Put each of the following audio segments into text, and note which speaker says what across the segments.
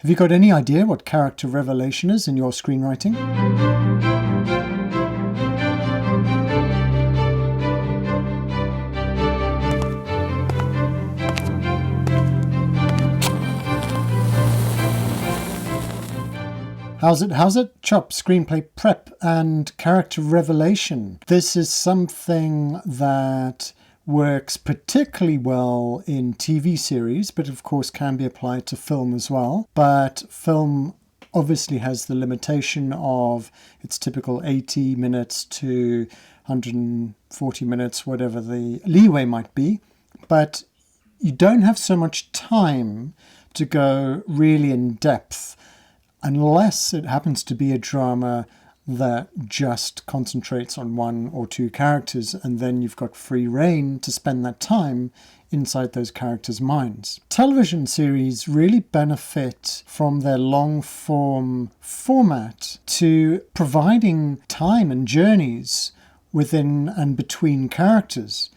Speaker 1: Have you got any idea what character revelation is in your screenwriting? How's it? Chop, screenplay prep and character revelation. This is something that works particularly well in TV series, but of course can be applied to film as well. But film obviously has the limitation of its typical 80 minutes to 140 minutes, whatever the leeway might be. But you don't have so much time to go really in depth unless it happens to be a drama that just concentrates on one or two characters, and then you've got free rein to spend that time inside those characters' minds. Television series really benefit from their long-form format to providing time and journeys within and between characters.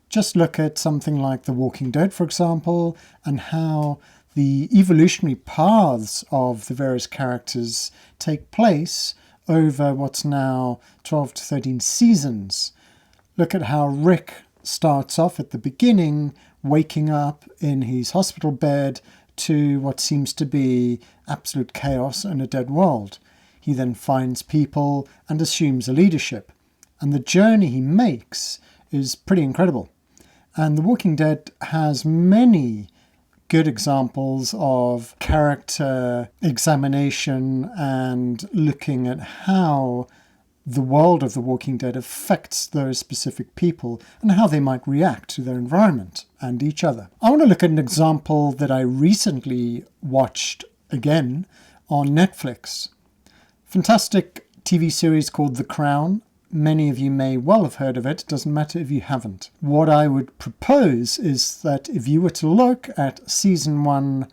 Speaker 1: Just look at something like The Walking Dead, for example, and how the evolutionary paths of the various characters take place over what's now 12 to 13 seasons. Look at how Rick starts off at the beginning, waking up in his hospital bed to what seems to be absolute chaos and a dead world. He then finds people and assumes a leadership. And the journey he makes is pretty incredible. And The Walking Dead has many good examples of character examination and looking at how the world of The Walking Dead affects those specific people and how they might react to their environment and each other. I want to look at an example that I recently watched again on Netflix. Fantastic TV series called The Crown. Many of you may well have heard of it. It doesn't matter if you haven't. What I would propose is that if you were to look at season 1,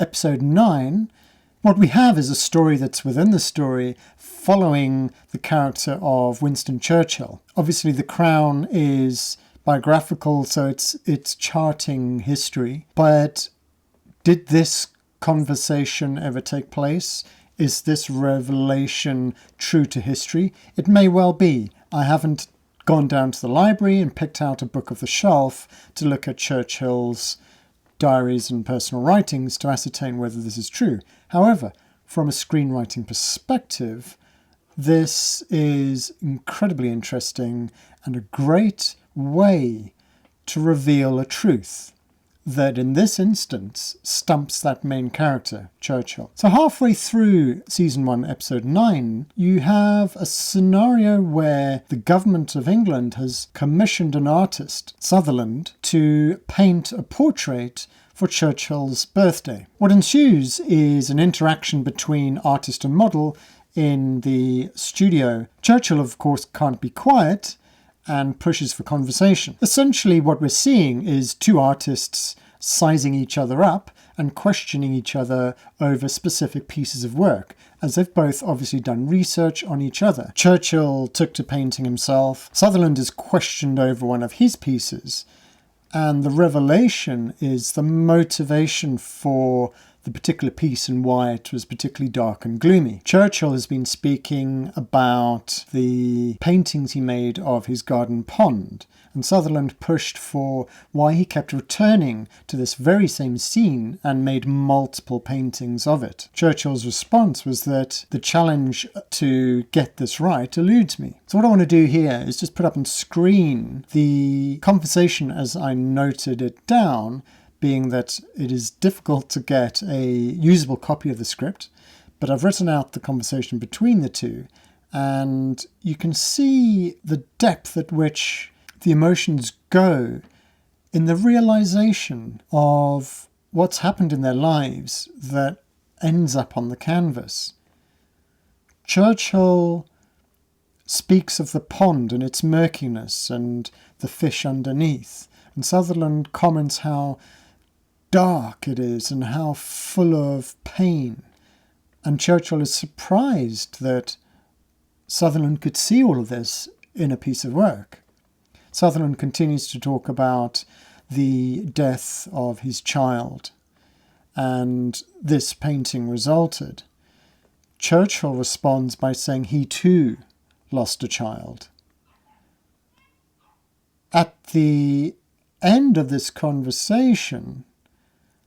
Speaker 1: episode 9, what we have is a story that's within the story following the character of Winston Churchill. Obviously, The Crown is biographical, so it's charting history. But did this conversation ever take place? Is this revelation true to history? It may well be. I haven't gone down to the library and picked out a book off the shelf to look at Churchill's diaries and personal writings to ascertain whether this is true. However, from a screenwriting perspective, this is incredibly interesting and a great way to reveal a truth that in this instance stumps that main character, Churchill. So halfway through season 1, episode 9, you have a scenario where the government of England has commissioned an artist, Sutherland, to paint a portrait for Churchill's birthday. What ensues is an interaction between artist and model in the studio. Churchill, of course, can't be quiet and pushes for conversation. Essentially, what we're seeing is two artists sizing each other up and questioning each other over specific pieces of work, as they've both obviously done research on each other. Churchill took to painting himself. Sutherland is questioned over one of his pieces. And the revelation is the motivation for the particular piece and why it was particularly dark and gloomy. Churchill has been speaking about the paintings he made of his garden pond, and Sutherland pushed for why he kept returning to this very same scene and made multiple paintings of it. Churchill's response was that the challenge to get this right eludes me. So what I want to do here is just put up on screen the conversation as I noted it down, being that it is difficult to get a usable copy of the script, but I've written out the conversation between the two, and you can see the depth at which the emotions go in the realization of what's happened in their lives that ends up on the canvas. Churchill speaks of the pond and its murkiness and the fish underneath, and Sutherland comments how dark it is and how full of pain. And Churchill is surprised that Sutherland could see all of this in a piece of work. Sutherland continues to talk about the death of his child and this painting resulted. Churchill responds by saying he too lost a child. At the end of this conversation,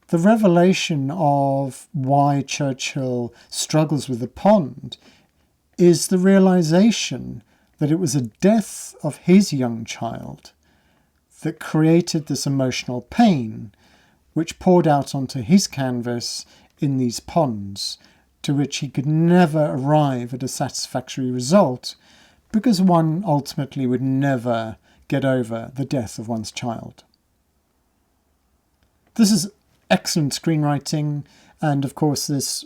Speaker 1: the revelation of why Churchill struggles with the pond is the realization that it was a death of his young child that created this emotional pain, which poured out onto his canvas in these ponds, to which he could never arrive at a satisfactory result, because one ultimately would never get over the death of one's child. This is excellent screenwriting, and of course this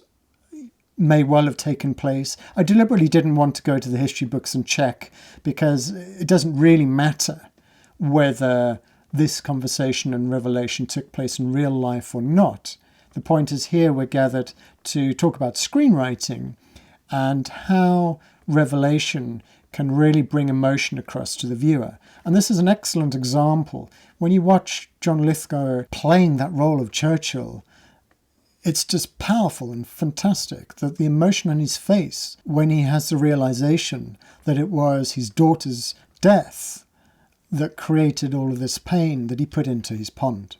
Speaker 1: may well have taken place. I deliberately didn't want to go to the history books and check, because it doesn't really matter whether this conversation and revelation took place in real life or not. The point is, here we're gathered to talk about screenwriting and how revelation can really bring emotion across to the viewer. And this is an excellent example. When you watch John Lithgow playing that role of Churchill, it's just powerful and fantastic. That the emotion on his face when he has the realization that it was his daughter's death that created all of this pain that he put into his pond.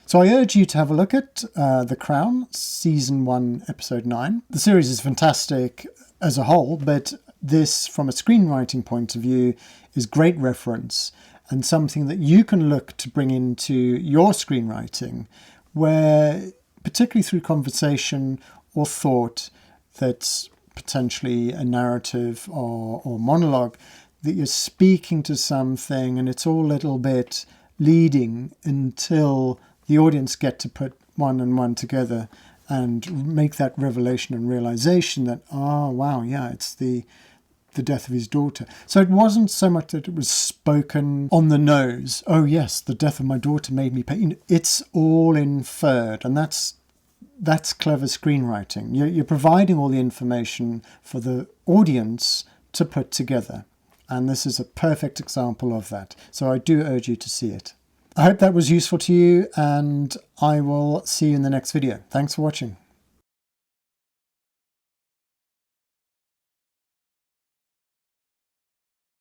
Speaker 1: So I urge you to have a look at The Crown, Season 1, Episode 9. The series is fantastic as a whole, but this, from a screenwriting point of view, is great reference and something that you can look to bring into your screenwriting, where, particularly through conversation or thought that's potentially a narrative or monologue, that you're speaking to something and it's all a little bit leading until the audience get to put one and one together and make that revelation and realization that, oh, wow, yeah, it's the death of his daughter. So it wasn't so much that it was spoken on the nose. Oh, yes, the death of my daughter made me pain. It's all inferred, and that's clever screenwriting. You're providing all the information for the audience to put together. And this is a perfect example of that. So I do urge you to see it. I hope that was useful to you, and I will see you in the next video. Thanks for watching.